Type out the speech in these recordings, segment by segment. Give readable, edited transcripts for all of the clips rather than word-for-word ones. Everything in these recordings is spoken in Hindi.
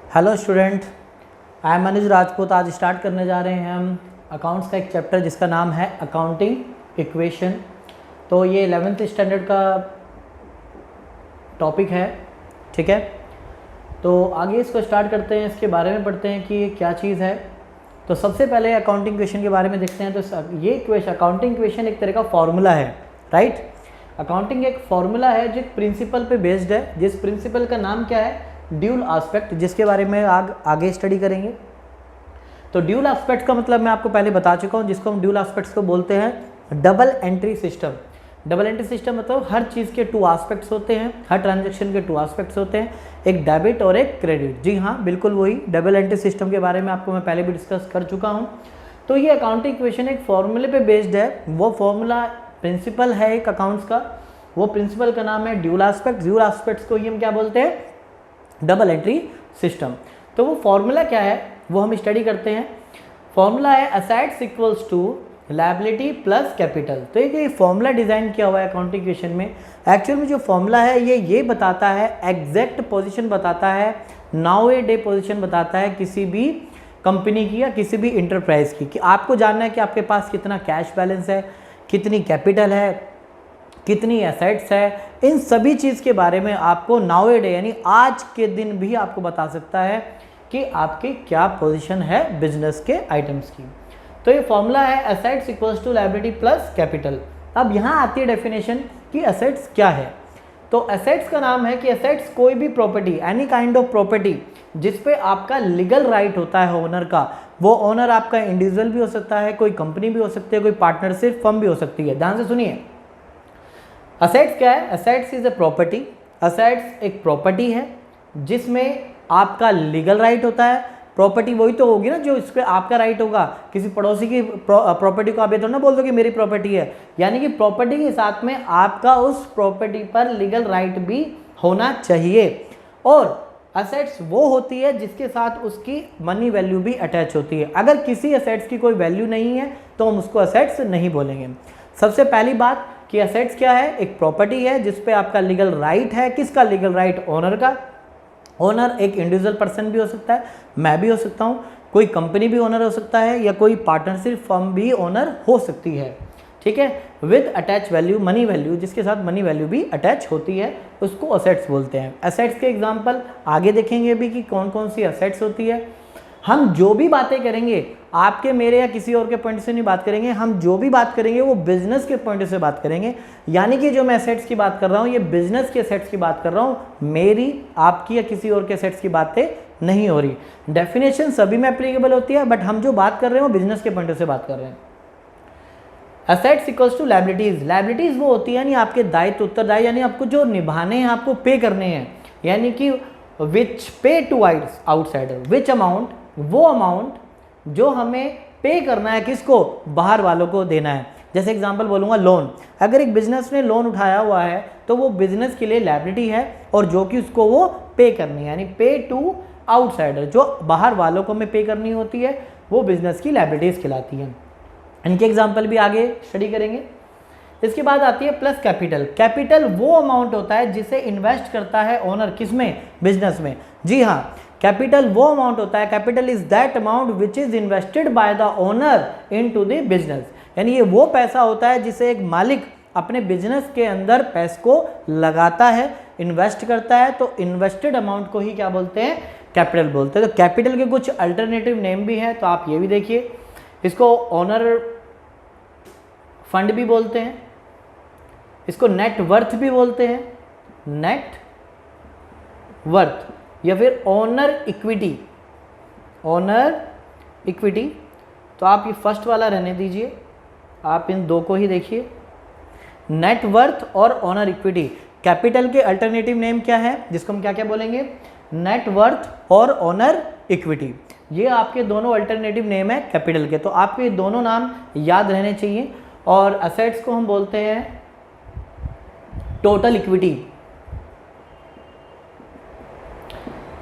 Hello student, I am Manoj Rajput. आज स्टार्ट करने जा रहे हैं हम अकाउंट्स का एक चैप्टर जिसका नाम है अकाउंटिंग इक्वेशन। तो ये 11th स्टैंडर्ड का टॉपिक है, ठीक है। तो आगे इसको स्टार्ट करते हैं, इसके बारे में पढ़ते हैं कि ये क्या चीज़ है। तो सबसे पहले अकाउंटिंग इक्वेशन के बारे में देखते हैं। तो ये इक्वेशन, अकाउंटिंग इक्वेशन एक तरह का फॉर्मूला है, राइट। अकाउंटिंग एक फॉर्मूला है जो प्रिंसिपल पे बेस्ड है, जिस प्रिंसिपल का नाम क्या है, ड्यूल एस्पेक्ट, जिसके बारे में आगे स्टडी करेंगे। तो ड्यूल एस्पेक्ट का मतलब मैं आपको पहले बता चुका हूँ, जिसको हम ड्यूल एस्पेक्ट्स को बोलते हैं double entry system. Double entry system मतलब हर चीज़ के 2 एस्पेक्ट्स होते हैं, हर ट्रांजैक्शन के 2 एस्पेक्ट्स होते हैं, एक डेबिट और एक क्रेडिट। जी हाँ, बिल्कुल वही डबल एंट्री सिस्टम के बारे में आपको मैं पहले भी डिस्कस कर चुका हूँ। तो ये अकाउंटिंग इक्वेशन एक फॉर्मूले पे बेस्ड है। वो फॉर्मूला प्रिंसिपल है एक अकाउंट्स का, वो प्रिंसिपल का नाम है ड्यूल एस्पेक्ट। ड्यूल एस्पेक्ट्स को ही हम क्या बोलते हैं, डबल एंट्री सिस्टम। तो वो फॉर्मूला क्या है वो हम स्टडी करते हैं। फॉर्मूला है assets equals to liability plus capital. तो ये फॉर्मूला डिजाइन किया हुआ है अकाउंटिंग इक्वेशन में। एक्चुअल में जो फॉर्मूला है ये बताता है, एग्जैक्ट पोजीशन बताता है, नाउ ए डे पोजीशन बताता है किसी भी कंपनी की या किसी भी इंटरप्राइज की, कि आपको जानना है कि आपके पास कितना कैश बैलेंस है, कितनी कैपिटल है, कितनी एसेट्स है। इन सभी चीज़ के बारे में आपको नाउ ए डे यानी आज के दिन भी आपको बता सकता है कि आपकी क्या पोजीशन है बिजनेस के आइटम्स की। तो ये फॉर्मूला है assets equals to liability plus capital. अब यहाँ आती है डेफिनेशन कि एसेट्स क्या है। तो एसेट्स का नाम है कि एसेट्स कोई भी property, any kind of property जिसपे आपका लीगल राइट होता है ओनर का। वो ओनर आपका इंडिविजुअल भी हो सकता है, कोई कंपनी भी हो सकती है, कोई पार्टनरशिप फर्म भी हो सकती है। ध्यान से सुनिए, असेट्स क्या है। Assets is a property. Assets एक प्रॉपर्टी है जिसमें आपका लीगल राइट होता है। प्रॉपर्टी वही तो होगी ना जो इस पर आपका राइट होगा। किसी पड़ोसी की प्रॉपर्टी को आप ये तो ना बोल दो कि मेरी प्रॉपर्टी है। यानी कि प्रॉपर्टी के साथ में आपका उस प्रॉपर्टी पर लीगल राइट भी होना चाहिए। और असेट्स वो होती है जिसके साथ उसकी मनी वैल्यू भी अटैच होती है। अगर किसी असेट्स की कोई वैल्यू नहीं है तो हम उसको असेट्स नहीं बोलेंगे। सबसे पहली बात कि असेट्स क्या है, एक प्रॉपर्टी है जिस पे आपका लीगल राइट है। किसका लीगल राइट, ओनर का। ओनर एक इंडिविजुअल पर्सन भी हो सकता है, मैं भी हो सकता हूँ, कोई कंपनी भी ओनर हो सकता है, या कोई पार्टनरशिप फर्म भी ओनर हो सकती है, ठीक है। With attach value, money value, जिसके साथ मनी वैल्यू भी अटैच होती है, उसको असेट्स बोलते हैं। असेट्स के एग्जाम्पल आगे देखेंगे भी कि कौन कौन सी असेट्स होती है। हम जो भी बातें करेंगे आपके, मेरे या किसी और के पॉइंट से नहीं बात करेंगे। हम जो भी बात करेंगे वो बिजनेस के पॉइंट से बात करेंगे। यानी कि जो मैं एसेट्स की बात कर रहा हूँ ये बिजनेस के एसेट्स की बात कर रहा हूँ, मेरी, आपकी या किसी और के एसेट्स की बातें नहीं हो रही। डेफिनेशन सभी में एप्लीकेबल होती है, बट हम जो बात कर रहे हैं वो बिजनेस के पॉइंट से बात कर रहे हैं। Assets equals to liabilities. Liabilities वो होती है यानी आपके दायित्व, उत्तरदायी, यानी आपको जो निभाने हैं, आपको पे करने हैं। यानी कि विच पे टू आउटसाइडर, विच अमाउंट, वो अमाउंट जो हमें पे करना है, किसको, बाहर वालों को देना है। जैसे एग्जांपल बोलूँगा, लोन। अगर एक बिजनेस ने लोन उठाया हुआ है तो वो बिजनेस के लिए लायबिलिटी है, और जो कि उसको वो पे करनी है, यानी पे टू आउटसाइडर, जो बाहर वालों को हमें पे करनी होती है, वो बिजनेस की लायबिलिटीज कहलाती है। इनके एग्जाम्पल भी आगे स्टडी करेंगे। इसके बाद आती है प्लस कैपिटल। कैपिटल वो अमाउंट होता है जिसे इन्वेस्ट करता है ओनर, किसमें, बिजनेस में। जी हाँ, कैपिटल वो अमाउंट होता है, capital is that amount which is invested by the owner into the business. यानी ये वो पैसा होता है जिसे एक मालिक अपने बिजनेस के अंदर पैसे को लगाता है, इन्वेस्ट करता है। तो इन्वेस्टेड अमाउंट को ही क्या बोलते हैं, कैपिटल बोलते हैं। तो कैपिटल के कुछ अल्टरनेटिव नेम भी हैं, तो आप ये भी देखिए। इसको ओनर फंड भी बोलते हैं, इसको नेट वर्थ भी बोलते हैं, नेट वर्थ, या फिर ओनर इक्विटी, ओनर इक्विटी। तो आप ये फर्स्ट वाला रहने दीजिए, आप इन दो को ही देखिए, नेट वर्थ और ओनर इक्विटी। कैपिटल के अल्टरनेटिव नेम क्या है, जिसको हम क्या क्या बोलेंगे, नेट वर्थ और ओनर इक्विटी। ये आपके दोनों अल्टरनेटिव नेम है कैपिटल के। तो आपके ये दोनों नाम याद रहने चाहिए। और असेट्स को हम बोलते हैं टोटल इक्विटी।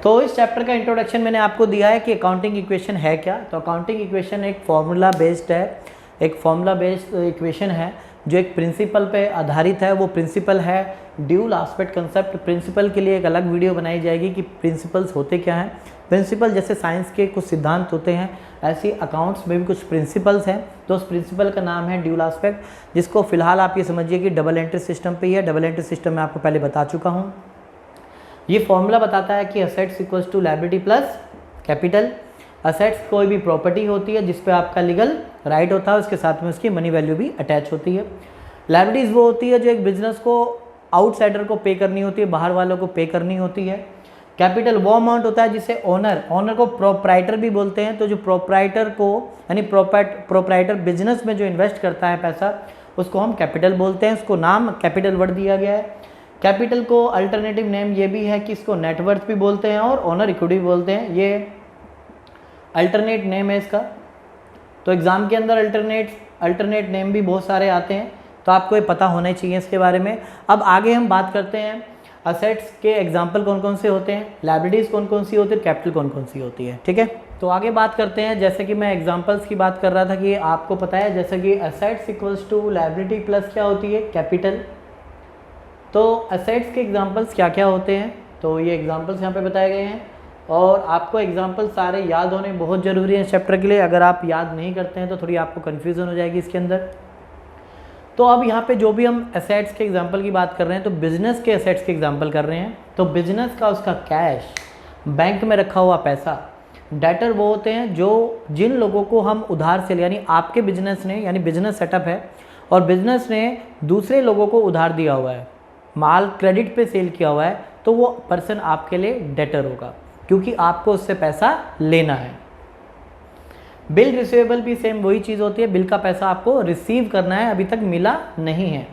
तो इस चैप्टर का इंट्रोडक्शन मैंने आपको दिया है कि अकाउंटिंग इक्वेशन है क्या। तो अकाउंटिंग इक्वेशन एक फॉर्मूला बेस्ड है, एक फॉर्मूला बेस्ड इक्वेशन है जो एक प्रिंसिपल पे आधारित है। वो प्रिंसिपल है ड्यूल एस्पेक्ट कंसेप्ट। प्रिंसिपल के लिए एक अलग वीडियो बनाई जाएगी कि प्रिंसिपल्स होते क्या हैं। प्रिंसिपल जैसे साइंस के कुछ सिद्धांत होते हैं, ऐसी अकाउंट्स में भी कुछ प्रिंसिपल्स हैं। तो उस प्रिंसिपल का नाम है ड्यूल एस्पेक्ट, जिसको फिलहाल आप ये समझिए कि डबल एंट्री सिस्टम पे ही है। डबल एंट्री सिस्टम में आपको पहले बता चुका हूँ। ये फॉर्मूला बताता है कि assets equals to liability plus capital. Assets कोई भी प्रॉपर्टी होती है जिस पे आपका लीगल राइट होता है, उसके साथ में उसकी मनी वैल्यू भी अटैच होती है। लायबिलिटीज़ वो होती है जो एक बिजनेस को आउटसाइडर को पे करनी होती है, बाहर वालों को पे करनी होती है। कैपिटल वो अमाउंट होता है जिसे ओनर को प्रोप्राइटर भी बोलते हैं। तो जो प्रोप्राइटर को यानी प्रोप्राइटर बिजनेस में जो इन्वेस्ट करता है पैसा, उसको हम कैपिटल बोलते हैं। उसको नाम कैपिटल वर्ड दिया गया है। कैपिटल को अल्टरनेटिव नेम ये भी है कि इसको नेटवर्थ भी बोलते हैं और ओनर इक्विटी भी बोलते हैं। ये अल्टरनेट नेम है इसका। तो एग्ज़ाम के अंदर अल्टरनेट नेम भी बहुत सारे आते हैं, तो आपको ये पता होना चाहिए इसके बारे में। अब आगे हम बात करते हैं असेट्स के एग्जाम्पल कौन कौन से होते हैं, लायबिलिटीज़ कौन कौन सी होती है, कैपिटल कौन कौन सी होती है। ठीक है, तो आगे बात करते हैं। जैसे कि मैं एग्जाम्पल्स की बात कर रहा था कि आपको पता है जैसे कि assets equals to liability plus क्या होती है, कैपिटल। तो असेट्स के एग्जाम्पल्स क्या क्या होते हैं, तो ये एग्जाम्पल्स यहाँ पे बताए गए हैं और आपको एग्जाम्पल सारे याद होने बहुत ज़रूरी है चैप्टर के लिए। अगर आप याद नहीं करते हैं तो थोड़ी आपको कन्फ्यूज़न हो जाएगी इसके अंदर। तो अब यहाँ पे जो भी हम एसेट्स के एग्जांपल की बात कर रहे हैं, तो बिजनेस के एसेट्स के एग्जांपल कर रहे हैं। तो बिजनेस का उसका कैश, बैंक में रखा हुआ पैसा। डेटर वो होते हैं जो जिन लोगों को हम उधार से, यानी आपके बिजनेस ने, यानी बिजनेस सेटअप है और बिजनेस ने दूसरे लोगों को उधार दिया हुआ है, माल क्रेडिट पे सेल किया हुआ है, तो वो पर्सन आपके लिए डेटर होगा क्योंकि आपको उससे पैसा लेना है। बिल रिसीवेबल भी सेम वही चीज़ होती है, बिल का पैसा आपको रिसीव करना है, अभी तक मिला नहीं है।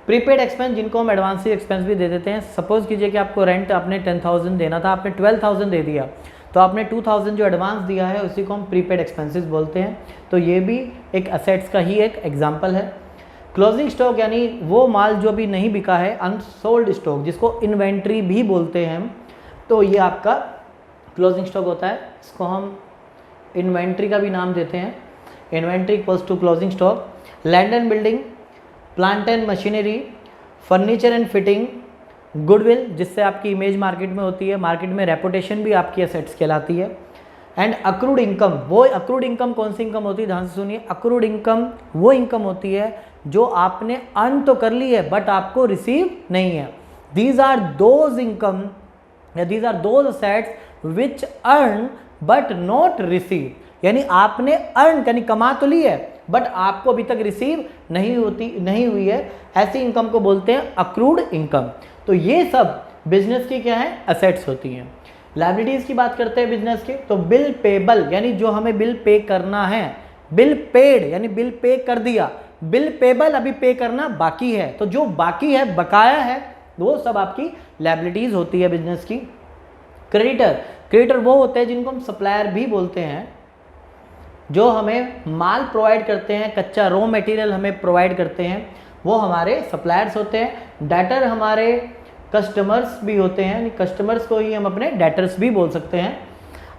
प्रीपेड एक्सपेंस जिनको हम एडवांस एक्सपेंस भी दे देते हैं। सपोज कीजिए कि आपको रेंट आपने 10,000 देना था, आपने 12,000 दे दिया, तो आपने 2,000 जो एडवांस दिया है उसी को हम प्रीपेड एक्सपेंसेस बोलते हैं। तो ये भी एक असेट्स का ही एक एग्जाम्पल है। क्लोजिंग स्टॉक यानी वो माल जो अभी नहीं बिका है, अनसोल्ड स्टॉक जिसको इन्वेंट्री भी बोलते हैं हम, तो ये आपका क्लोजिंग स्टॉक होता है। इसको हम इन्वेंट्री का भी नाम देते हैं, inventory equals to closing stock. Land and building, plant and machinery, furniture and fitting, goodwill जिससे आपकी इमेज मार्केट में होती है, मार्केट में रेपुटेशन भी आपकी एसेट्स कहलाती है। एंड अक्रूड इनकम, वो अक्रूड इनकम कौन सी इनकम होती है, ध्यान से सुनिए। अक्रूड इनकम वो इनकम होती है जो आपने अर्न तो कर ली है बट आपको रिसीव नहीं है। These are those income, these are those assets which earn but not receive, यानी आपने अर्न यानी कमा तो ली है बट आपको अभी तक रिसीव नहीं हुई है, ऐसी इनकम को बोलते हैं अक्रूड इनकम। तो ये सब बिजनेस की क्या है, असेट्स होती हैं। लायबिलिटीज की बात करते हैं बिजनेस के, तो बिल पेबल यानी जो हमें बिल पे करना है, बिल पेड यानी बिल पे कर दिया, बिल पेबल अभी पे करना बाकी है, तो जो बाकी है, बकाया है, वो सब आपकी लायबिलिटीज होती है बिजनेस की। क्रेडिटर वो होते हैं जिनको हम सप्लायर भी बोलते हैं, जो हमें माल प्रोवाइड करते हैं, कच्चा रॉ मटेरियल हमें प्रोवाइड करते हैं, वो हमारे सप्लायर्स होते हैं। डेटर हमारे कस्टमर्स भी होते हैं, कस्टमर्स को ही हम अपने डेटर्स भी बोल सकते हैं।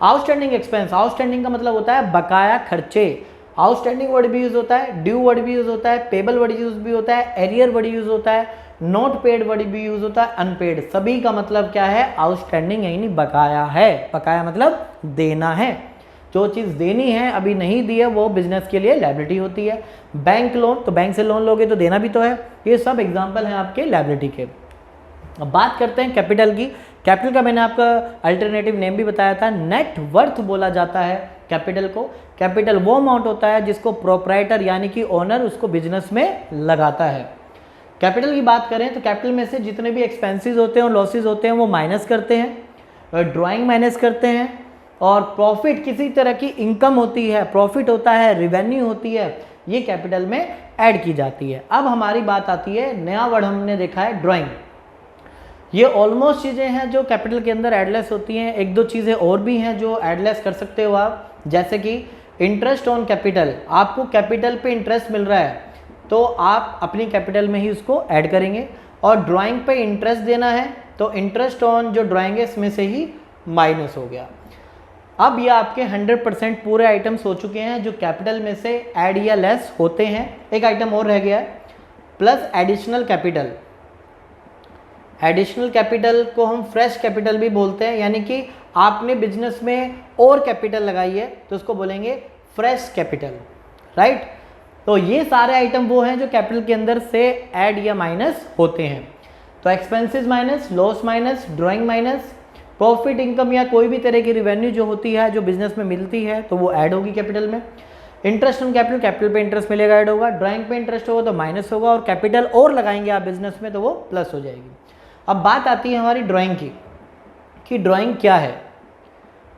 आउटस्टैंडिंग एक्सपेंस, आउटस्टैंडिंग का मतलब होता है बकाया खर्चे। आउटस्टैंडिंग वर्ड भी यूज होता है, ड्यू वर्ड भी यूज होता है, पेबल वर्ड यूज भी होता है, एरियर वर्ड यूज होता है, नॉट पेड वर्ड भी यूज होता है, अनपेड। सभी का मतलब क्या है, आउटस्टैंडिंग यानी बकाया है। बकाया मतलब देना है, जो चीज़ देनी है अभी नहीं दी है वो बिजनेस के लिए लायबिलिटी होती है। बैंक लोन, तो बैंक से लोन लोगे तो देना भी तो है। ये सब एग्जाम्पल हैं आपके लायबिलिटी के। अब बात करते हैं कैपिटल की। कैपिटल का मैंने आपका अल्टरनेटिव नेम भी बताया था, नेट वर्थ बोला जाता है कैपिटल को। कैपिटल वो अमाउंट होता है जिसको प्रोप्राइटर यानी कि ओनर उसको बिजनेस में लगाता है। कैपिटल की बात करें तो कैपिटल में से जितने भी एक्सपेंसेस होते हैं और लॉसेज होते हैं वो माइनस करते हैं, ड्राइंग माइनस करते हैं, और प्रॉफिट किसी तरह की इनकम होती है, प्रॉफिट होता है, रिवेन्यू होती है, ये कैपिटल में ऐड की जाती है। अब हमारी बात आती है, नया वर्ड हमने देखा है ड्राइंग। ये ऑलमोस्ट चीज़ें हैं जो कैपिटल के अंदर एडलेस होती हैं। एक दो चीज़ें और भी हैं जो एडलेस कर सकते हो आप, जैसे कि इंटरेस्ट ऑन कैपिटल। आपको कैपिटल पे इंटरेस्ट मिल रहा है तो आप अपनी कैपिटल में ही उसको ऐड करेंगे, और ड्राइंग पे इंटरेस्ट देना है तो इंटरेस्ट ऑन जो ड्राइंग है इसमें से ही माइनस हो गया। अब ये आपके 100% पूरे आइटम्स हो चुके हैं जो कैपिटल में से ऐड या लेस होते हैं। एक आइटम और रह गया है, plus additional capital. Additional capital को हम फ्रेश कैपिटल भी बोलते हैं, यानी कि आपने बिजनेस में और कैपिटल लगाई है तो उसको बोलेंगे फ्रेश कैपिटल, राइट। तो ये सारे आइटम वो हैं जो कैपिटल के अंदर से ऐड या माइनस होते हैं। तो expenses minus, loss minus, drawing minus, profit, income या कोई भी तरह की रिवेन्यू जो होती है जो बिजनेस में मिलती है तो वो ऐड होगी कैपिटल में। इंटरेस्ट ऑन कैपिटल, कैपिटल पे इंटरेस्ट मिलेगा ऐड होगा, ड्राइंग पे इंटरेस्ट होगा तो माइनस होगा, और कैपिटल और लगाएंगे आप बिजनेस में तो वो प्लस हो जाएगी। अब बात आती है हमारी ड्राइंग की कि ड्राइंग क्या है।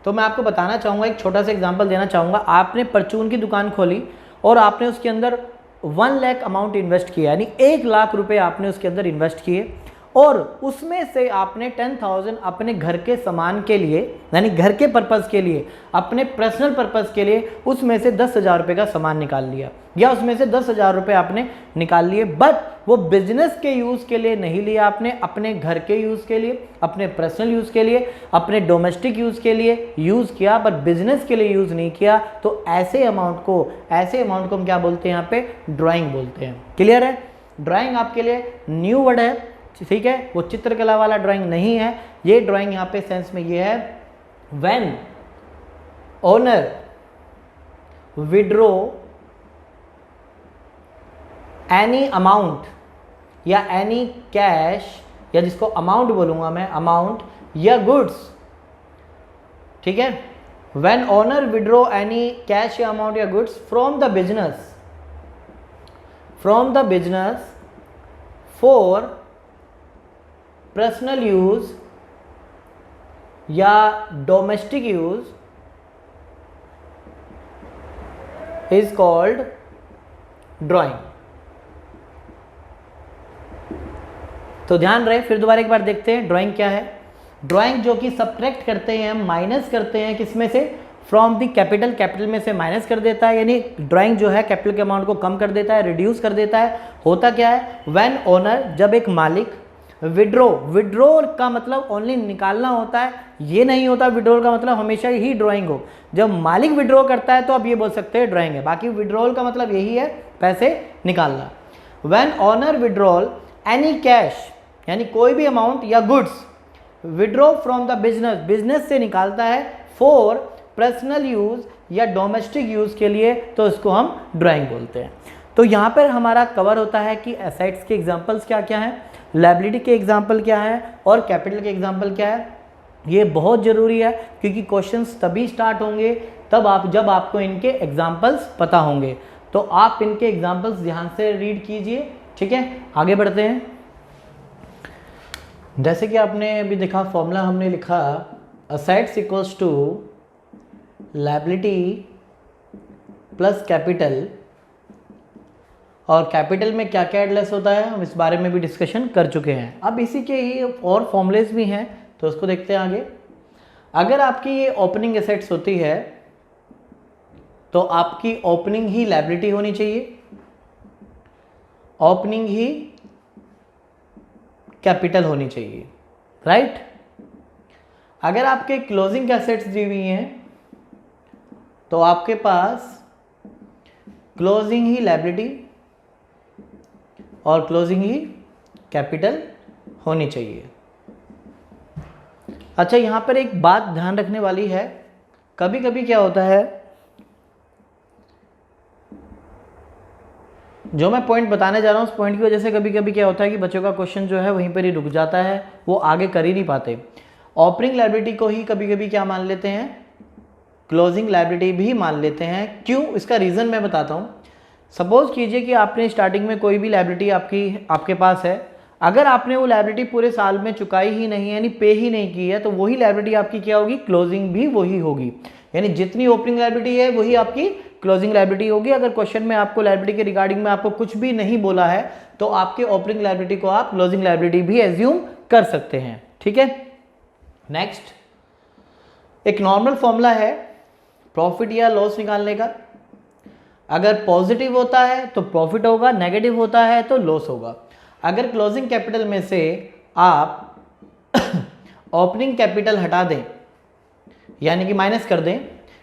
तो मैं आपको बताना चाहूँगा, एक छोटा सा एग्जांपल देना चाहूँगा। आपने परचून की दुकान खोली और आपने उसके अंदर 1 लाख अमाउंट इन्वेस्ट किया, यानी 1 लाख रुपए आपने उसके अंदर इन्वेस्ट किए, और उसमें से आपने 10,000 अपने घर के सामान के लिए, यानी घर के पर्पज़ के लिए, अपने पर्सनल पर्पज़ के लिए उसमें से 10,000 रुपये का सामान निकाल लिया, या उसमें से 10,000 रुपये आपने निकाल लिए, बट वो बिजनेस के यूज़ के लिए नहीं लिया आपने, अपने घर के यूज़ के लिए, अपने पर्सनल यूज़ के लिए, अपने डोमेस्टिक यूज़ के लिए यूज़ किया, पर बिजनेस के लिए यूज़ नहीं किया। तो ऐसे अमाउंट को हम क्या बोलते हैं, यहाँ पे ड्राइंग बोलते हैं। क्लियर है? ड्राइंग आपके लिए न्यू वर्ड है, ठीक है, वो चित्रकला वाला ड्राइंग नहीं है। ये ड्राइंग यहाँ पे सेंस में ये है, when owner withdraw any amount या एनी कैश, या जिसको अमाउंट बोलूंगा मैं, अमाउंट या गुड्स, ठीक है, when owner withdraw any cash या अमाउंट या goods from the business for personal use या domestic use is called drawing. तो ध्यान रहे, फिर दोबारा एक बार देखते हैं ड्राइंग क्या है। ड्राइंग जो कि सब्ट्रैक्ट करते हैं, माइनस करते हैं, किसमें से, फ्रॉम द कैपिटल, कैपिटल में से माइनस कर देता है, यानी ड्राइंग जो है कैपिटल के अमाउंट को कम कर देता है, रिड्यूस कर देता है। होता क्या है, व्हेन ओनर, जब एक मालिक, विड्रॉ का मतलब ओनली निकालना होता है, ये नहीं होता विड्रॉल का मतलब हमेशा ही ड्राइंग हो। जब मालिक विड्रॉ करता है तो आप ये बोल सकते हैं ड्राइंग है, बाकी विड्रॉल का मतलब यही है पैसे निकालना। When owner withdrawal any cash, यानी कोई भी अमाउंट या goods, withdraw from the business से निकालता है, फॉर पर्सनल यूज या डोमेस्टिक यूज के लिए, तो इसको हम ड्राइंग बोलते हैं। तो यहाँ पर हमारा कवर होता है कि एसेट्स के एग्जाम्पल्स क्या क्या हैं, लायबिलिटी के एग्जाम्पल क्या है, और कैपिटल के एग्जाम्पल क्या है। ये बहुत ज़रूरी है क्योंकि क्वेश्चंस तभी स्टार्ट होंगे जब आपको इनके एग्जाम्पल्स पता होंगे। तो आप इनके एग्जाम्पल्स ध्यान से रीड कीजिए, ठीक है। आगे बढ़ते हैं। जैसे कि आपने अभी देखा, फॉर्मूला हमने लिखा, assets equals to liability plus capital, और कैपिटल में क्या क्या एडलेस होता है हम इस बारे में भी डिस्कशन कर चुके हैं। अब इसी के ही और फॉर्मूलेस भी हैं तो उसको देखते हैं आगे। अगर आपकी ये ओपनिंग एसेट्स होती है तो आपकी ओपनिंग ही लायबिलिटी होनी चाहिए, ओपनिंग ही कैपिटल होनी चाहिए, राइट। अगर आपके क्लोजिंग एसेट्स दी हुई हैं तो आपके पास क्लोजिंग ही लायबिलिटी और क्लोजिंग ही कैपिटल होनी चाहिए। अच्छा, यहाँ पर एक बात ध्यान रखने वाली है, कभी कभी क्या होता है, जो मैं पॉइंट बताने जा रहा हूँ उस पॉइंट की वजह से कभी कभी क्या होता है कि बच्चों का क्वेश्चन जो है वहीं पर ही रुक जाता है, वो आगे कर ही नहीं पाते। ओपनिंग लायबिलिटी को ही कभी कभी क्या मान लेते हैं, क्लोजिंग लायबिलिटी भी मान लेते हैं। क्यों, इसका रीज़न मैं बताता हूँ। सपोज कीजिए कि आपने स्टार्टिंग में कोई भी लायबिलिटी आपके पास है, अगर आपने वो लायबिलिटी पूरे साल में चुकाई ही नहीं है, यानी पे ही नहीं की है, तो वही लायबिलिटी आपकी क्या होगी, क्लोजिंग भी वही होगी। यानी जितनी ओपनिंग लायबिलिटी है वही आपकी क्लोजिंग लायबिलिटी होगी। अगर क्वेश्चन में आपको लायबिलिटी के रिगार्डिंग में आपको कुछ भी नहीं बोला है तो आपके ओपनिंग लायबिलिटी को आप क्लोजिंग लायबिलिटी भी एज्यूम कर सकते हैं, ठीक है। नेक्स्ट, एक नॉर्मल फॉर्मूला है प्रॉफिट या लॉस निकालने का। अगर पॉजिटिव होता है तो प्रॉफिट होगा, नेगेटिव होता है तो लॉस होगा। अगर क्लोजिंग कैपिटल में से आप ओपनिंग कैपिटल हटा दें, यानी कि माइनस कर दें,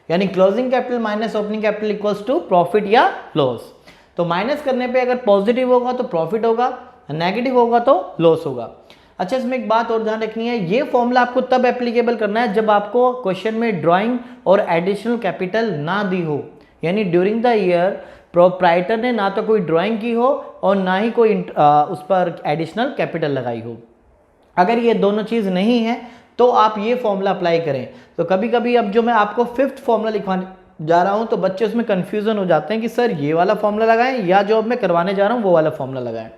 यानी closing capital minus opening capital equals to profit या लॉस। तो माइनस करने पे अगर पॉजिटिव होगा तो प्रॉफिट होगा, नेगेटिव होगा तो लॉस होगा। अच्छा, इसमें एक बात और ध्यान रखनी है, ये फॉर्मूला आपको तब एप्लीकेबल करना है जब आपको क्वेश्चन में ड्राइंग और एडिशनल कैपिटल ना दी हो, यानी ड्यूरिंग द ईयर प्रोप्राइटर ने ना तो कोई ड्राइंग की हो और ना ही कोई उस पर एडिशनल कैपिटल लगाई हो। अगर ये दोनों चीज़ नहीं है तो आप ये फॉर्मूला अप्लाई करें। तो कभी कभी अब जो मैं आपको फिफ्थ फॉर्मूला लिखवाने जा रहा हूँ तो बच्चे उसमें कन्फ्यूज़न हो जाते हैं कि सर ये वाला फॉर्मूला लगाएं या जो अब मैं करवाने जा रहा हूँ वो वाला फॉर्मूला लगाएं।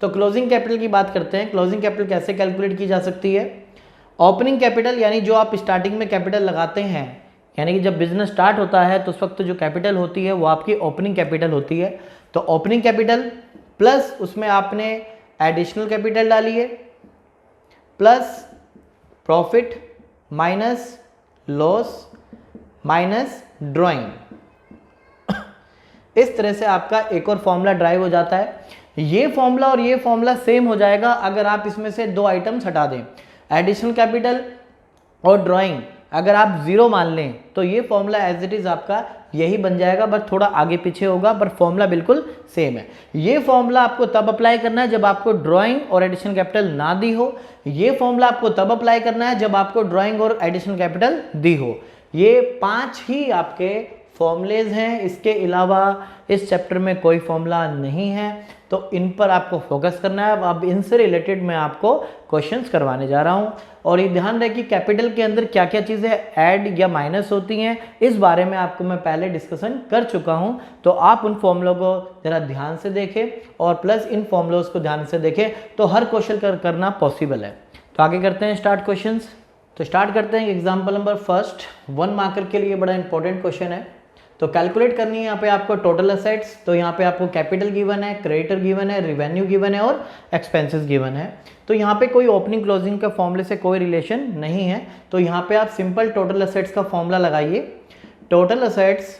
तो क्लोजिंग कैपिटल की बात करते हैं। क्लोजिंग कैपिटल कैसे कैलकुलेट की जा सकती है? ओपनिंग कैपिटल यानी जो आप स्टार्टिंग में कैपिटल लगाते हैं, यानी कि जब बिजनेस स्टार्ट होता है तो उस वक्त जो कैपिटल होती है वो आपकी ओपनिंग कैपिटल होती है। तो ओपनिंग कैपिटल प्लस उसमें आपने एडिशनल कैपिटल डाली है plus profit minus loss minus drawing, इस तरह से आपका एक और फॉर्मूला ड्राइव हो जाता है। ये फॉर्मूला और ये फॉर्मूला सेम हो जाएगा अगर आप इसमें से दो आइटम्स हटा दें, एडिशनल कैपिटल और ड्राइंग अगर आप जीरो मान लें तो ये फॉर्मूला एज इट इज आपका यही बन जाएगा, बस थोड़ा आगे पीछे होगा पर फॉर्मूला बिल्कुल सेम है। ये फॉर्मूला आपको तब अप्लाई करना है जब आपको ड्राइंग और एडिशनल कैपिटल ना दी हो। ये फॉर्मूला आपको तब अप्लाई करना है जब आपको ड्राइंग और एडिशनल कैपिटल दी हो। ये 5 ही आपके फॉर्मूलेज हैं, इसके अलावा इस चैप्टर में कोई फॉर्मूला नहीं है, तो इन पर आपको फोकस करना है। अब इनसे रिलेटेड मैं आपको क्वेश्चंस करवाने जा रहा हूं और ये ध्यान रहे कि कैपिटल के अंदर क्या क्या चीज़ें ऐड या माइनस होती हैं, इस बारे में आपको मैं पहले डिस्कशन कर चुका हूं। तो आप उन फॉर्मूलों को ज़रा ध्यान से देखें और प्लस इन फॉर्मूलों को ध्यान से देखें तो हर क्वेश्चन करना पॉसिबल है। तो आगे करते हैं स्टार्ट क्वेश्चंस। तो स्टार्ट करते हैं एग्जाम्पल नंबर फर्स्ट। 1 मार्कर के लिए बड़ा इंपॉर्टेंट क्वेश्चन है। तो कैलकुलेट करनी है यहाँ पे आपको टोटल असेट्स। तो यहाँ पे आपको कैपिटल गिवन है, क्रेडिटर गिवन है, रिवेन्यू गिवन है और एक्सपेंसेस गिवन है। तो यहाँ पे कोई ओपनिंग क्लोजिंग का फॉर्मूले से कोई रिलेशन नहीं है, तो यहाँ पे आप सिंपल टोटल असेट्स का फॉर्मूला लगाइए। टोटल असेट्स,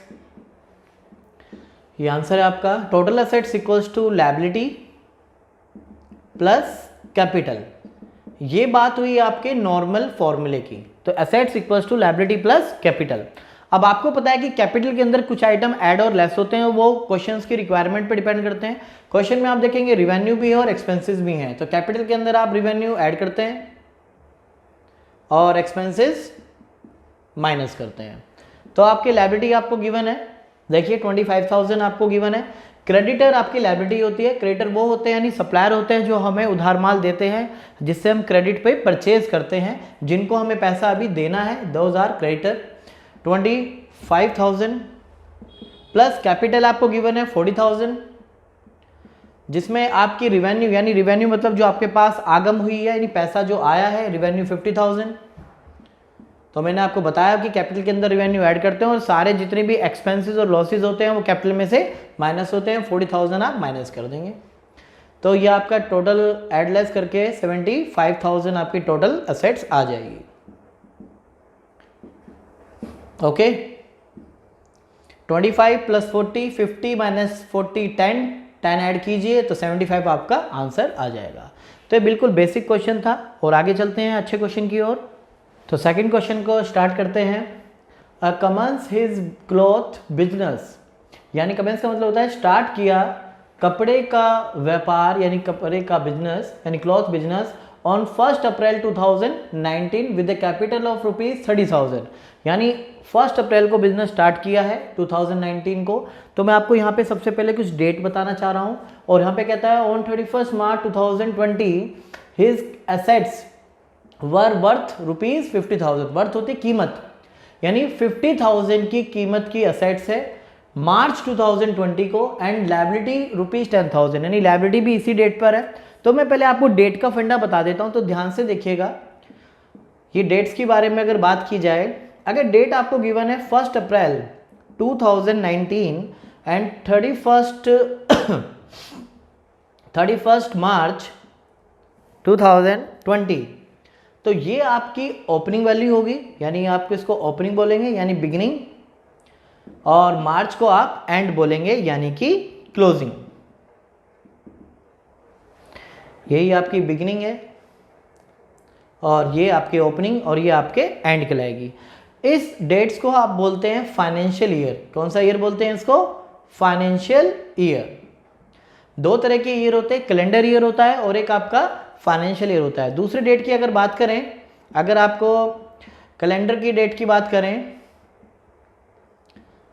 ये आंसर है आपका। Total assets equals to liability plus capital. ये बात हुई आपके नॉर्मल फॉर्मूले की। तो assets equals to liability plus capital. अब आपको पता है कि कैपिटल के अंदर कुछ आइटम ऐड और लेस होते हैं, वो क्वेश्चंस की रिक्वायरमेंट पे डिपेंड करते हैं। क्वेश्चन में आप देखेंगे रिवेन्यू भी है और एक्सपेंसेस भी हैं, तो कैपिटल के अंदर आप रिवेन्यू ऐड करते हैं और एक्सपेंसेस माइनस करते हैं। तो आपकी लायबिलिटी आपको गिवन है, देखिए 25,000 आपको गिवन है। क्रेडिटर आपकी लायबिलिटी होती है। क्रेडिटर वो होते हैं यानी सप्लायर होते हैं जो हमें उधार माल देते हैं, जिससे हम क्रेडिट पे परचेज करते हैं, जिनको हमें पैसा अभी देना है, those are creditor. 25,000 plus capital आपको गिवन है 40,000, जिसमें आपकी रिवेन्यू यानी रिवेन्यू मतलब जो आपके पास आगम हुई है यानी पैसा जो आया है, रिवेन्यू 50,000। तो मैंने आपको बताया कि कैपिटल के अंदर रिवेन्यू ऐड करते हैं और सारे जितने भी एक्सपेंसेस और लॉसेज होते हैं वो कैपिटल में से माइनस होते हैं। 40,000 आप माइनस कर देंगे, तो ये आपका टोटल एडलेस करके 75,000 आपकी टोटल असेट्स आ जाएगी। ओके, 25 प्लस 40, 50 माइनस 40, 10 ऐड कीजिए तो 75 आपका आंसर आ जाएगा। तो ये बिल्कुल बेसिक क्वेश्चन था और आगे चलते हैं अच्छे क्वेश्चन की ओर। तो सेकंड क्वेश्चन को स्टार्ट करते हैं। कमेंस हिज क्लॉथ बिजनेस, यानी कमेंस का मतलब होता है स्टार्ट किया कपड़े का व्यापार यानी कपड़े का बिजनेस यानी cloth business on 1 April 2019 with A capital of ₹30,000, यानी 1 अप्रैल को बिजनेस स्टार्ट किया है 2019 को। तो मैं आपको यहाँ पे सबसे पहले कुछ डेट बताना चाह रहा हूँ और यहाँ पे कहता है on 31 March 2020 his assets were worth ₹50,000। Worth होती कीमत, यानी 50,000 की कीमत की असेट्स है मार्च 2020 को, एंड लायबिलिटी ₹10,000, यानी लायबिलिटी भी इसी डेट पर है। तो मैं पहले आपको डेट का फंडा बता देता हूं, तो ध्यान से देखिएगा। ये डेट्स के बारे में अगर बात की जाए, अगर डेट आपको गिवन है 1 अप्रैल 2019 एंड 31 मार्च 2020, तो ये आपकी ओपनिंग वैल्यू होगी, यानी आपको इसको ओपनिंग बोलेंगे यानी बिगिनिंग, और मार्च को आप एंड बोलेंगे यानी कि क्लोजिंग। यही आपकी बिगिनिंग है और ये आपके ओपनिंग और ये आपके एंड कहलाएगी। इस डेट्स को आप बोलते हैं फाइनेंशियल ईयर। कौन सा ईयर बोलते हैं इसको? Financial year. दो तरह के ईयर होते हैं, कैलेंडर ईयर होता है और एक आपका फाइनेंशियल ईयर होता है। दूसरी डेट की अगर बात करें, अगर आपको कैलेंडर की डेट की बात करें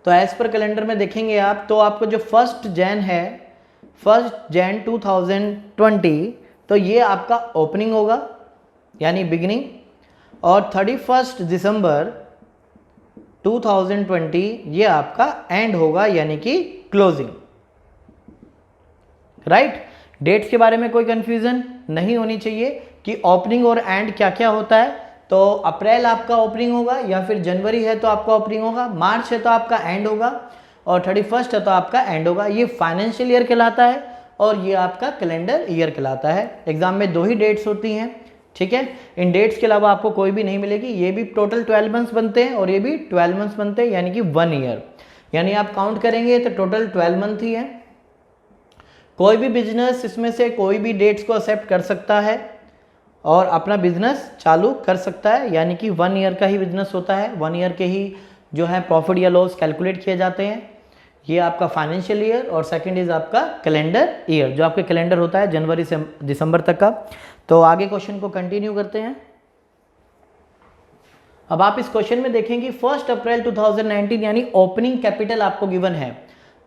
तो एज पर कैलेंडर में देखेंगे आप, तो आपको जो 1 जैन है, 1 जैन 2020, तो ये आपका ओपनिंग होगा यानी बिगिनिंग, और 31 दिसंबर 2020 ये आपका एंड होगा यानी कि क्लोजिंग। राइट, डेट्स के बारे में कोई कंफ्यूजन नहीं होनी चाहिए कि ओपनिंग और एंड क्या क्या होता है। तो अप्रैल आपका ओपनिंग होगा, या फिर जनवरी है तो आपका ओपनिंग होगा, मार्च है तो आपका एंड होगा, और 31 है तो आपका एंड होगा। ये फाइनेंशियल ईयर कहलाता है और ये आपका कैलेंडर ईयर कहलाता है। एग्जाम में 2 ही डेट्स होती हैं, ठीक है। इन डेट्स के अलावा आपको कोई भी नहीं मिलेगी। ये भी टोटल 12 मंथ्स बनते हैं और ये भी 12 मंथ्स बनते हैं यानी कि 1 ईयर, यानी आप काउंट करेंगे तो टोटल 12 मंथ ही है। कोई भी बिजनेस इसमें से कोई भी डेट्स को एक्सेप्ट कर सकता है और अपना बिजनेस चालू कर सकता है, यानी कि 1 ईयर का ही बिजनेस होता है। 1 ईयर के ही जो है प्रॉफिट या लॉस कैलकुलेट किए जाते हैं। ये आपका फाइनेंशियल ईयर, और सेकंड इज आपका कैलेंडर ईयर, जो आपके कैलेंडर होता है जनवरी से दिसंबर तक का। तो आगे क्वेश्चन को कंटिन्यू करते हैं। अब आप इस क्वेश्चन में देखेंगे 1 अप्रैल 2019 यानी ओपनिंग कैपिटल आपको गिवन है।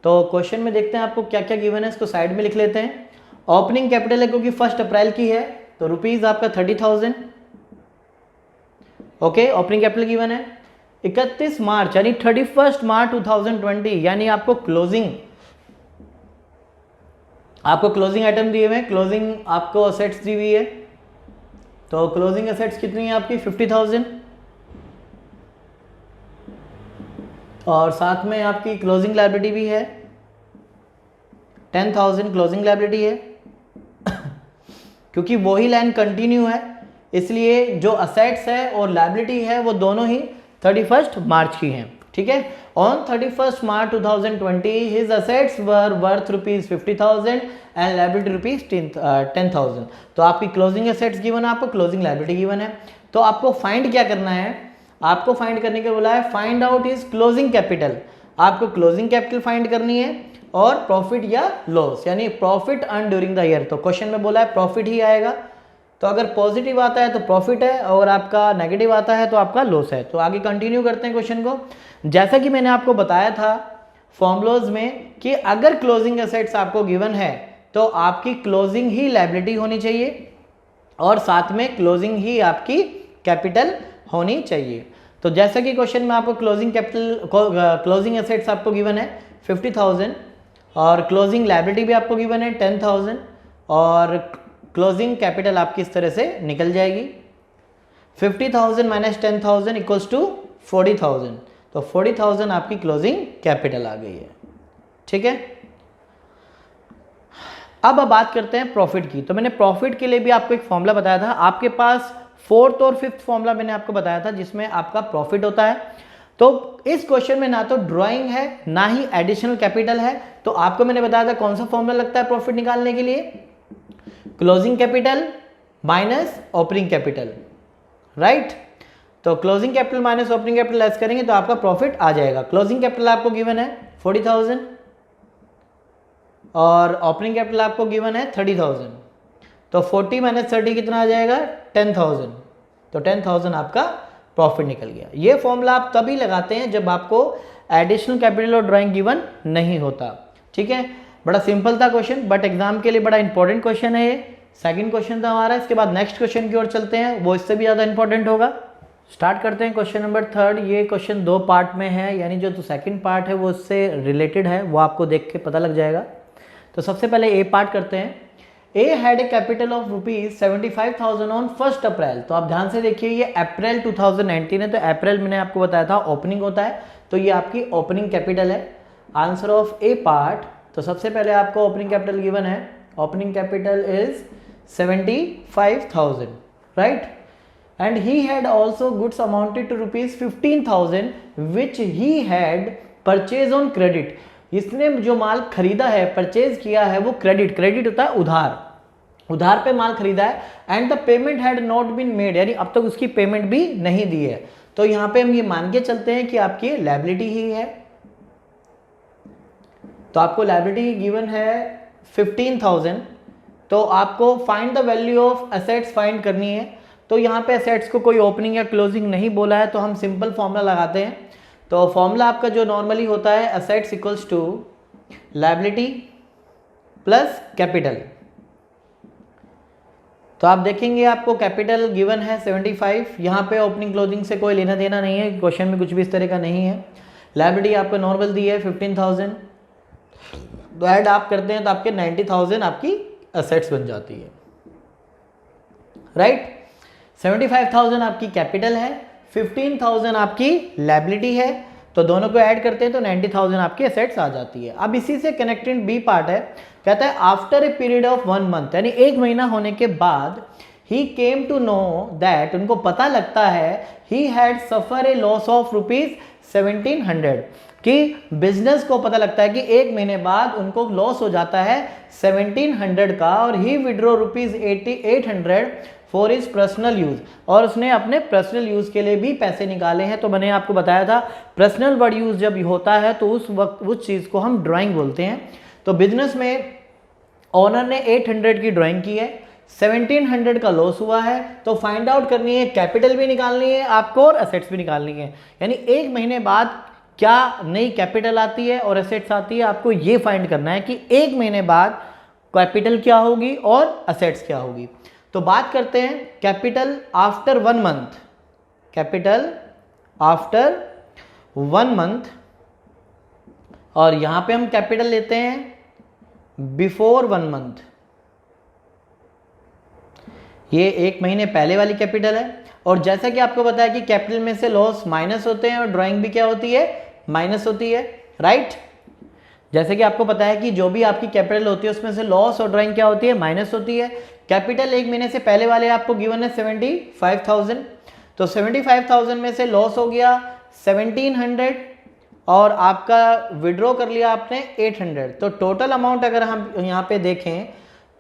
तो क्वेश्चन में देखते हैं आपको क्या क्या गिवन है, इसको साइड में लिख लेते हैं। ओपनिंग कैपिटल है क्योंकि 1 अप्रैल की है, तो रुपीज आपका 30,000। ओके, ओपनिंग कैपिटल गिवन है। 31 मार्च यानी 31 मार्च 2020 यानी आपको क्लोजिंग आइटम दिए हुए हैं, क्लोजिंग आपको असेट्स दी हुई है। तो क्लोजिंग असेट्स कितनी है आपकी 50,000, और साथ में आपकी क्लोजिंग लायबिलिटी भी है 10,000 क्लोजिंग लायबिलिटी है। क्योंकि वही लाइन कंटिन्यू है इसलिए जो असेट्स है और लायबिलिटी है वो दोनों ही 31 मार्च की हैं, ठीक है। On 31 March 2020 his assets were worth ₹50,000 and liability ₹10,000। तो आपकी क्लोजिंग असेट्स गिवन है, आपको क्लोजिंग लायबिलिटी गिवन है। तो आपको फाइंड क्या करना है, आपको फाइंड करने के बोला है find out is closing capital. आपको क्लोजिंग कैपिटल फाइंड करनी है और प्रॉफिट या लॉस यानी profit earn during the year. तो क्वेश्चन में बोला है प्रॉफिट ही आएगा, तो अगर पॉजिटिव आता है तो प्रॉफिट है और आपका नेगेटिव आता है तो आपका लॉस है। तो आगे कंटिन्यू करते हैं क्वेश्चन को। जैसा कि मैंने आपको बताया था फॉर्मूलाज में कि अगर क्लोजिंग एसेट्स आपको गिवन है तो आपकी क्लोजिंग ही लायबिलिटी होनी चाहिए और साथ में क्लोजिंग ही आपकी कैपिटल होनी चाहिए। तो जैसा कि क्वेश्चन में आपको क्लोजिंग एसेट्स आपको गिवन है 50,000 और क्लोजिंग लायबिलिटी भी आपको गिवन है 10,000 और क्लोजिंग कैपिटल आपकी इस तरह से निकल जाएगी 50,000 माइनस 10,000 इक्वल्स टू 40,000। तो 40,000 आपकी क्लोजिंग कैपिटल आ गई है, ठीक है। अब बात करते हैं प्रॉफिट की। तो मैंने प्रॉफिट के लिए भी आपको एक फॉर्मूला बताया था, आपके पास 4th और 5th फॉर्मूला मैंने आपको बताया था जिसमें आपका प्रॉफिट होता है। तो इस क्वेश्चन में ना तो ड्राइंग है ना ही एडिशनल कैपिटल है, तो आपको मैंने बताया था कौन सा फॉर्मूला लगता है प्रॉफिट निकालने के लिए, closing capital minus opening capital, right. तो closing capital minus opening capital less करेंगे तो आपका प्रॉफिट आ जाएगा। क्लोजिंग कैपिटल आपको गिवन है 40,000 और ओपनिंग कैपिटल आपको गिवन है 30,000। तो 40 माइनस 30 कितना आ जाएगा 10,000। तो 10,000 आपका प्रॉफिट निकल गया। ये फॉर्मूला आप तभी लगाते हैं जब आपको एडिशनल कैपिटल और ड्राइंग गिवन नहीं होता, ठीक है। बड़ा सिंपल था क्वेश्चन बट एग्जाम के लिए बड़ा इंपॉर्टेंट क्वेश्चन है ये। सेकंड क्वेश्चन था हमारा, इसके बाद नेक्स्ट क्वेश्चन की ओर चलते हैं, वो इससे भी ज़्यादा इंपॉर्टेंट होगा। स्टार्ट करते हैं क्वेश्चन नंबर 3। ये क्वेश्चन 2 पार्ट में है, यानी जो तो सेकंड पार्ट है वो उससे रिलेटेड है, वो आपको देख के पता लग जाएगा। तो सबसे पहले ए पार्ट करते हैं। A had a capital of ₹75,000 on 1 April. तो आप ध्यान से देखिए ये अप्रैल 2019 है, तो अप्रैल मैंने आपको बताया था ओपनिंग होता है, तो ये आपकी ओपनिंग कैपिटल है। आंसर ऑफ ए पार्ट, तो सबसे पहले आपको ओपनिंग कैपिटल गिवन है, opening capital is 75,000, right. And he had also goods amounted to ₹15,000 which he had purchase on credit. इसने जो माल खरीदा है, परचेज किया है, वो क्रेडिट होता है उधार पे माल खरीदा है। And the payment had not been made, यानी अब तक उसकी पेमेंट भी नहीं दी है। तो यहां पे हम ये मान के चलते हैं कि आपकी लायबिलिटी ही है। तो आपको लायबिलिटी गिवन है 15,000 तो आपको find the value of assets find करनी है। तो यहाँ पे एसेट्स को कोई ओपनिंग या क्लोजिंग नहीं बोला है, तो हम सिंपल फॉर्मूला लगाते हैं। तो फॉर्मूला आपका जो नॉर्मली होता है, assets equals to liability plus capital. तो आप देखेंगे आपको कैपिटल गिवन है 75, यहाँ पे ओपनिंग क्लोजिंग से कोई लेना देना नहीं है, क्वेश्चन में कुछ भी इस तरह का नहीं है। लायबिलिटी आपको नॉर्मल दी है 15,000, तो ऐड आप करते हैं तो आपके 90,000 आपकी एसेट्स बन जाती है, राइट। 75,000 आपकी कैपिटल है, 15,000 आपकी लायबिलिटी है, तो दोनों को ऐड करते हैं तो 90,000 आपकी एसेट्स आ जाती है। अब इसी से कनेक्टेड बी पार्ट है, कहता है after a period of 1 month, यानी 1 महीना होने के बाद ही केम टू नो दैट, उनको पता लगता है he had suffer A loss of ₹1700, कि बिजनेस को पता लगता है कि 1 महीने बाद उनको लॉस हो जाता है 1700 का, और he withdraw ₹800 for his personal use, और उसने अपने पर्सनल यूज के लिए भी पैसे निकाले हैं। तो मैंने आपको बताया था पर्सनल वर्ड यूज जब होता है तो उस वक्त उस चीज को हम ड्राइंग बोलते हैं। तो बिजनेस में ओनर ने 800 की ड्राइंग की है, 1700 का लॉस हुआ है, तो फाइंड आउट करनी है, कैपिटल भी निकालनी है आपको और एसेट्स भी निकालनी है। यानी 1 महीने बाद क्या नई कैपिटल आती है और एसेट्स आती है, आपको ये फाइंड करना है कि 1 महीने बाद कैपिटल क्या होगी और एसेट्स क्या होगी। तो बात करते हैं capital after 1 month, capital after 1 month, और यहां पे हम कैपिटल लेते हैं बिफोर 1 मंथ। ये 1 महीने पहले वाली कैपिटल है, और जैसा कि आपको पता है कि कैपिटल में से लॉस माइनस होते हैं और ड्राइंग भी क्या होती है, माइनस होती है, राइट। जैसे कि आपको पता है कि जो भी आपकी कैपिटल होती है उसमें से लॉस और ड्राइंग क्या होती है, माइनस होती है। कैपिटल 1 महीने से पहले वाले आपको गिवन है 75,000, तो 75,000 में से लॉस हो गया 1700 और आपका विड्रॉ कर लिया आपने 800, तो टोटल अमाउंट अगर हम यहाँ पे देखें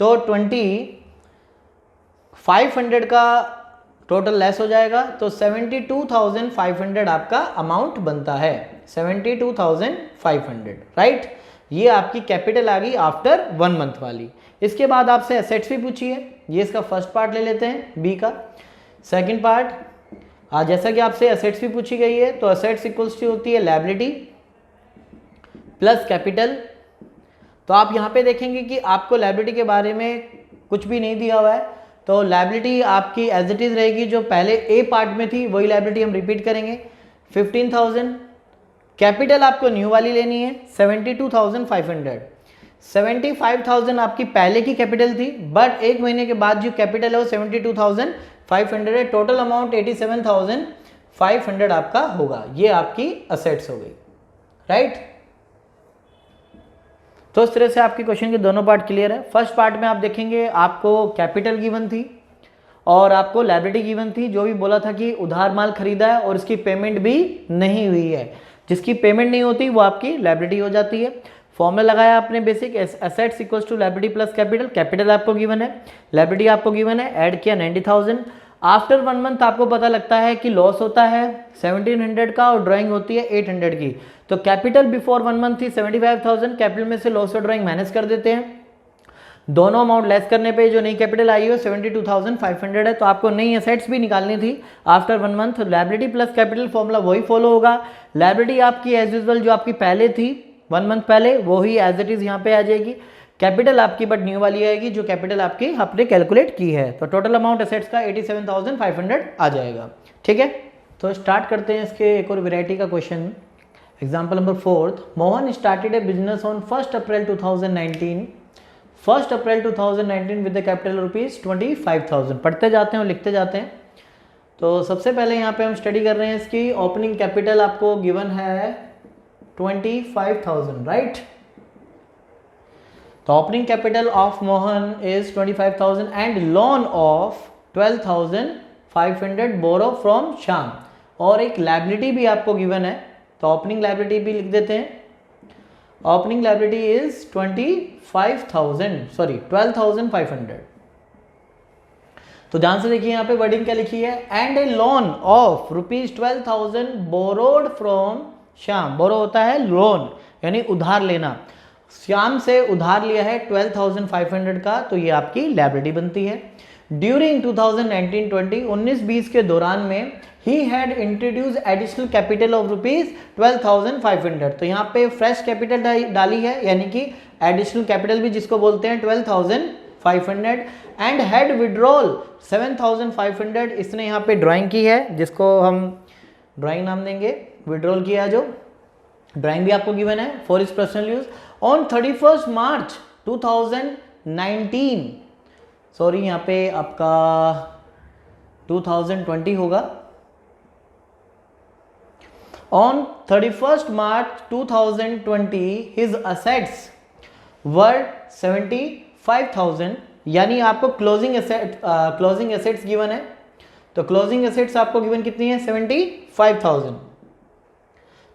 तो 2500 का टोटल लेस हो जाएगा, तो 72,500 आपका अमाउंट बनता है, 72,500, राइट। ये आपकी कैपिटल आ गई आफ्टर 1 मंथ वाली। इसके बाद आपसे एसेट्स भी पूछी है, ये इसका फर्स्ट पार्ट ले लेते हैं बी का। सेकंड पार्ट, जैसा कि आपसे एसेट्स भी पूछी गई है, तो एसेट्स इक्वल्स टू होती है लायबिलिटी प्लस कैपिटल। तो आप यहाँ पे देखेंगे कि आपको लायबिलिटी के बारे में कुछ भी नहीं दिया हुआ है, तो लायबिलिटी आपकी एज इट इज रहेगी, जो पहले ए पार्ट में थी वही लायबिलिटी हम रिपीट करेंगे 15,000। कैपिटल आपको न्यू वाली लेनी है 72,500, 75,000 आपकी पहले की कैपिटल थी, बट 1 महीने के बाद जो कैपिटल है वो 72,500 है, टोटल अमाउंट 87,500 आपका होगा। ये आपकी असेट्स हो गई, राइट। तो इस तरह से आपके क्वेश्चन के दोनों पार्ट क्लियर है। फर्स्ट पार्ट में आप देखेंगे आपको कैपिटल गिवन थी और आपको लायबिलिटी गिवन थी, जो भी बोला था कि उधार माल खरीदा है और इसकी पेमेंट भी नहीं हुई है, जिसकी पेमेंट नहीं होती वो आपकी लायबिलिटी हो जाती है। फॉर्मूला लगाया आपने basic, assets equals to liability plus capital. Capital आपको गिवन है, लायबिलिटी आपको गिवन है, ऐड किया 90,000। आफ्टर 1 मंथ आपको पता लगता है कि लॉस होता है 1700 का और ड्राइंग होती है 800 की, तो कैपिटल बिफोर 1 मंथ थी 75,000, कैपिटल में से लॉस और ड्राइंग माइनस कर देते हैं, दोनों अमाउंट लेस करने पे जो नई कैपिटल आई हो 72,500 है, तो आपको नई एसेट्स भी निकालनी थी after 1 month. Liability plus capital formula वही फॉलो होगा, लायबिलिटी आपकी एज यूजुअल जो आपकी पहले थी 1 मंथ पहले वही एज इट इज यहाँ पे आ जाएगी, कैपिटल आपकी बट न्यू वाली आएगी जो कैपिटल आपकी आपने कैलकुलेट की है, तो टोटल अमाउंट एसेट्स का 87,500 आ जाएगा, ठीक है। तो स्टार्ट करते हैं इसके एक और वेराइटी का question. Example number 4, Mohan started a business on 1 April 2019 with the capital ₹25,000। पढ़ते जाते हैं और लिखते जाते हैं। तो सबसे पहले यहाँ पे हम स्टडी कर रहे हैं इसकी ओपनिंग कैपिटल आपको गिवन है 25,000, राइट। तो opening capital of Mohan is 25,000 and loan of 12,500 borrow from Shyam, और एक लायबिलिटी भी आपको गिवन है, तो ओपनिंग लायबिलिटी भी लिख देते हैं। Opening liability is 12,500। तो ध्यान से देखिए यहाँ पे वर्डिंग क्या लिखी है, and a loan of ₹12,000 borrowed from Shyam. Borrow होता है लोन यानी उधार लेना, श्याम से उधार लिया है 12,500 का, तो ये आपकी लायबिलिटी बनती है। ड्यूरिंग 2019-20 19-20 के दौरान में ही had introduce additional capital of rupees 12,500, तो यहाँ पे फ्रेश कैपिटल डाली है, यानी कि एडिशनल कैपिटल भी जिसको बोलते हैं 12,500, एंड हैड विड्रॉल 7,500, इसने यहाँ पे ड्राइंग की है जिसको हम ड्राइंग नाम देंगे, विड्रॉल किया जो ड्राइंग भी आपको गिवन है for his personal use on 31 March 2019, sorry यहाँ पे आपका 2020 होगा। ऑन 31 मार्च 2020 हिज असेट्स वर 75,000, यानी आपको क्लोजिंग एसेट्स गिवन है, तो क्लोजिंग एसेट्स आपको गिवन कितनी है 75,000।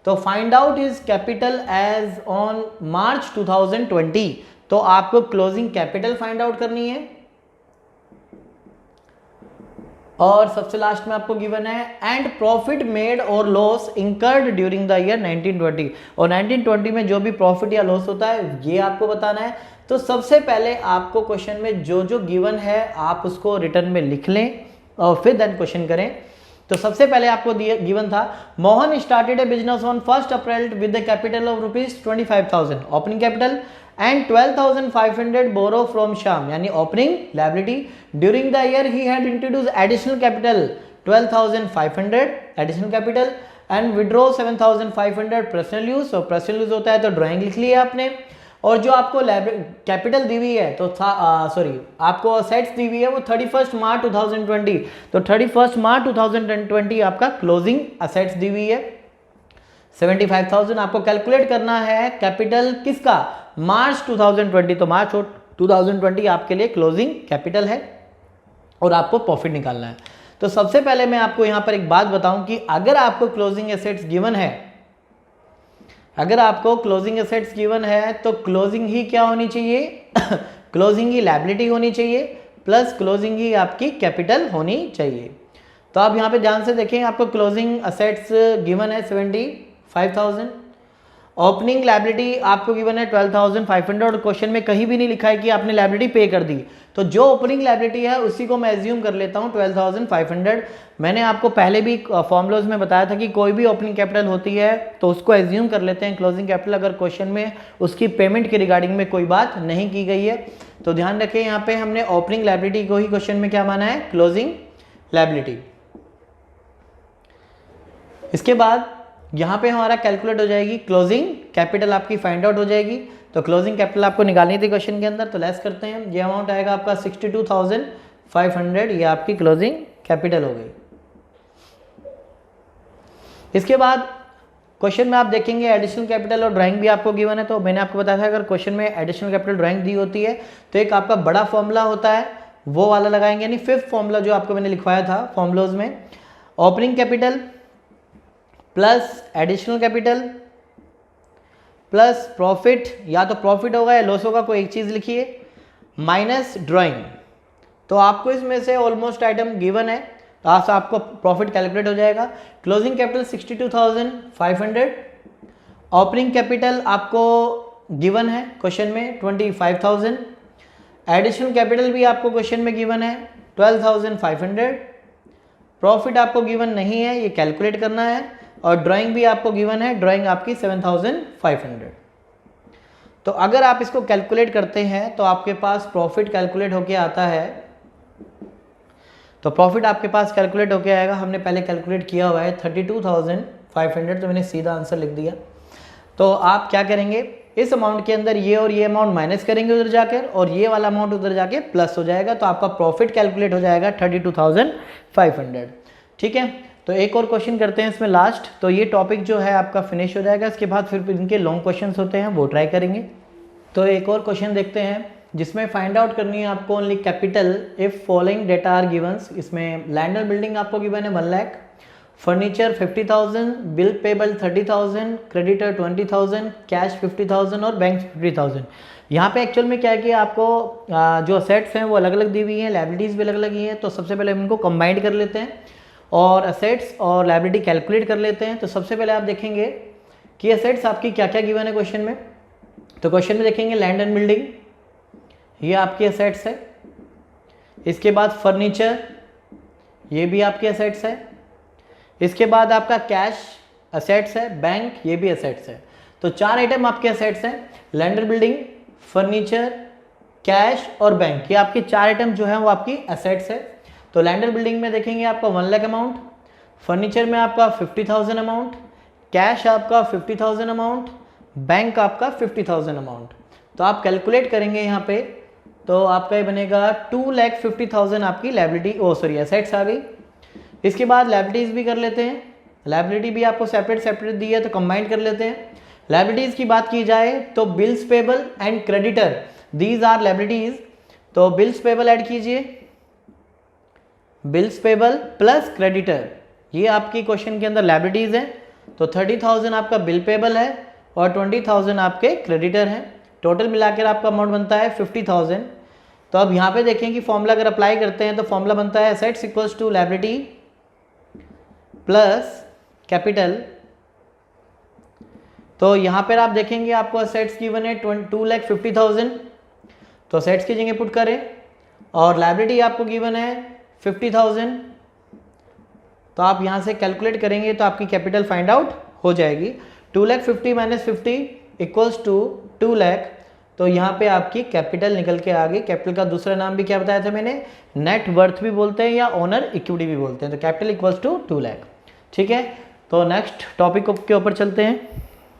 तो find out is capital as on March 2020, तो आपको क्लोजिंग कैपिटल फाइंड आउट करनी है। और सबसे लास्ट में आपको गिवन है एंड प्रॉफिट मेड और loss incurred during the year 1920, और 1920 में जो भी प्रॉफिट या लॉस होता है ये आपको बताना है। तो सबसे पहले आपको क्वेश्चन में जो जो गिवन है आप उसको रिटर्न में लिख लें और फिर देन क्वेश्चन करें। तो सबसे पहले आपको गिवन था Mohan started a business on 1 April with the capital of rupees 25,000 opening capital and 12,500 borrow from Shyam, यानी opening liability. During the year he had introduce additional capital 12,500 additional capital and withdraw 7,500 personal use, और पर्सनल यूज होता है तो ड्राइंग लिख लिया आपने। और जो आपको कैपिटल दी हुई है तो आपको असेट्स दी हुई है वो 31 मार्च 2020, तो 31 मार्च 2020 आपका क्लोजिंग असेट्स दी हुई है 75,000। आपको कैलकुलेट करना है कैपिटल किसका, मार्च 2020, तो मार्च 2020 आपके लिए क्लोजिंग कैपिटल है और आपको प्रॉफिट निकालना है। तो सबसे पहले मैं आपको यहाँ पर एक बात बताऊं कि अगर आपको क्लोजिंग एसेट्स गिवन है, अगर आपको क्लोजिंग एसेट्स गिवन है तो क्लोजिंग ही क्या होनी चाहिए क्लोजिंग ही लायबिलिटी होनी चाहिए प्लस क्लोजिंग ही आपकी कैपिटल होनी चाहिए। तो आप यहाँ पे ध्यान से देखें, आपको क्लोजिंग एसेट्स गिवन है 75,000, ओपनिंग लायबिलिटी आपको गिवन है 12,500, और क्वेश्चन में कहीं भी नहीं लिखा है कि आपने लायबिलिटी पे कर दी, तो जो ओपनिंग लायबिलिटी है उसी को मैं एज्यूम कर लेता हूँ 12,500। मैंने आपको पहले भी फॉर्मूलाज में बताया था कि कोई भी ओपनिंग कैपिटल होती है तो उसको एज्यूम कर लेते हैं क्लोजिंग कैपिटल, अगर क्वेश्चन में उसकी पेमेंट के रिगार्डिंग में कोई बात नहीं की गई है। तो ध्यान रखें यहाँ पे हमने ओपनिंग लायबिलिटी को ही क्वेश्चन में क्या माना है, क्लोजिंग लायबिलिटी। इसके बाद यहाँ पे हमारा कैलकुलेट हो जाएगी क्लोजिंग कैपिटल, आपकी फाइंड आउट हो जाएगी। तो क्लोजिंग कैपिटल आपको निकालनी थी क्वेश्चन के अंदर, तो लेस करते हैं, ये अमाउंट आएगा आपका 62,500, ये आपकी क्लोजिंग कैपिटल हो गई। इसके बाद क्वेश्चन में आप देखेंगे एडिशनल कैपिटल और ड्राइंग भी आपको गिवन है, तो मैंने आपको बताया था अगर क्वेश्चन में एडिशनल कैपिटल ड्राइंग दी होती है तो एक आपका बड़ा फॉर्मूला होता है वो वाला लगाएंगे, यानी 5th फॉर्मूला जो आपको मैंने लिखवाया था फॉर्मूलाज में, opening capital plus additional capital plus profit, या तो प्रॉफिट होगा या लॉस होगा, कोई एक चीज़ लिखिए, माइनस ड्राइंग। तो आपको इसमें से ऑलमोस्ट आइटम गिवन है, तो आपको प्रॉफिट कैलकुलेट हो जाएगा। क्लोजिंग कैपिटल 62,500, ओपनिंग कैपिटल आपको गिवन है क्वेश्चन में 25,000, एडिशनल कैपिटल भी आपको क्वेश्चन में गिवन है 12,500, प्रॉफिट आपको गिवन नहीं है, ये कैलकुलेट करना है, और ड्राइंग भी आपको गिवन है, ड्राइंग आपकी 7,500। तो अगर आप इसको कैलकुलेट करते हैं तो आपके पास प्रॉफिट कैलकुलेट होके आता है, तो प्रॉफिट आपके पास कैलकुलेट होके आएगा, हमने पहले कैलकुलेट किया हुआ है 32,500, तो मैंने सीधा आंसर लिख दिया। तो आप क्या करेंगे, इस अमाउंट के अंदर ये और ये अमाउंट माइनस करेंगे उधर जाकर, और ये वाला अमाउंट उधर जाके प्लस हो जाएगा, तो आपका प्रॉफिट कैलकुलेट हो जाएगा 32,500। ठीक है, तो एक और क्वेश्चन करते हैं इसमें लास्ट, तो ये टॉपिक जो है आपका फिनिश हो जाएगा। इसके बाद फिर इनके लॉन्ग क्वेश्चंस होते हैं वो ट्राई करेंगे। तो एक और क्वेश्चन देखते हैं जिसमें फाइंड आउट करनी है आपको only capital if following data are givens. इसमें लैंड और बिल्डिंग आपको गिवन है 1 lakh, furniture 50,000, bill payable 30,000, creditor 20,000, cash 50,000 और बैंक 50,000। यहाँ पे एक्चुअल में क्या है कि आपको जो असेट्स हैं वो अलग अलग दी हुई हैं, लायबिलिटीज़ भी अलग अलग ही हैं, तो सबसे पहले हम इनको कंबाइंड कर लेते हैं और असेट्स और लायबिलिटी कैलकुलेट कर लेते हैं। तो सबसे पहले आप देखेंगे कि असेट्स आपकी क्या क्या गिवन है क्वेश्चन में। तो क्वेश्चन में देखेंगे लैंड एंड बिल्डिंग, ये आपकी एसेट्स है। इसके बाद फर्नीचर, ये भी आपके एसेट्स है। इसके बाद आपका कैश एसेट्स है, बैंक, ये भी एसेट्स है। तो 4 आइटम आपके एसेट्स हैं, land and building, furniture, cash और बैंक, ये आपके 4 आइटम जो है वो आपकी एसेट्स है। तो लैंड एंड बिल्डिंग में देखेंगे आपका 1 लाख अमाउंट, फर्नीचर में आपका 50,000 अमाउंट, कैश आपका 50,000 अमाउंट, बैंक आपका 50,000 अमाउंट। तो आप कैलकुलेट करेंगे यहाँ पे तो आपका ये बनेगा 2,50,000 आपकी लायबिलिटी एसेट्स आ गई। इसके बाद लायबिलिटीज़ भी कर लेते हैं, लायबिलिटी भी आपको सेपरेट दी है तो कंबाइन कर लेते हैं। लायबिलिटीज़ की बात की जाए तो bills payable and creditor, these are liabilities. तो बिल्स पेबल ऐड कीजिए, बिल्स पेबल प्लस क्रेडिटर, ये आपकी क्वेश्चन के अंदर लायबिलिटीज़ हैं। तो 30,000 आपका बिल पेबल है और 20,000 आपके क्रेडिटर हैं। टोटल मिलाकर आपका अमाउंट बनता है 50,000। तो अब यहाँ पे देखें कि फॉर्मूला अगर अप्लाई करते हैं तो फॉर्मूला बनता है assets equals to liability plus capital. तो यहाँ पर आप देखेंगे आपको एसेट्स गिवन है 2,50,000, तो एसेट्स की जगह पुट करें, और लायबिलिटी आपको गिवन है 50,000। तो आप यहाँ से कैलकुलेट करेंगे तो आपकी कैपिटल फाइंड आउट हो जाएगी। 2,50,000 माइनस 50 इक्वल्स टू 2 लाख। तो यहाँ पे आपकी कैपिटल निकल के आ गई। कैपिटल का दूसरा नाम भी क्या बताया था मैंने, नेट वर्थ भी बोलते हैं या ओनर इक्विटी भी बोलते हैं। तो कैपिटल इक्वल्स टू 2 लाख। ठीक है, तो नेक्स्ट टॉपिक के ऊपर चलते हैं।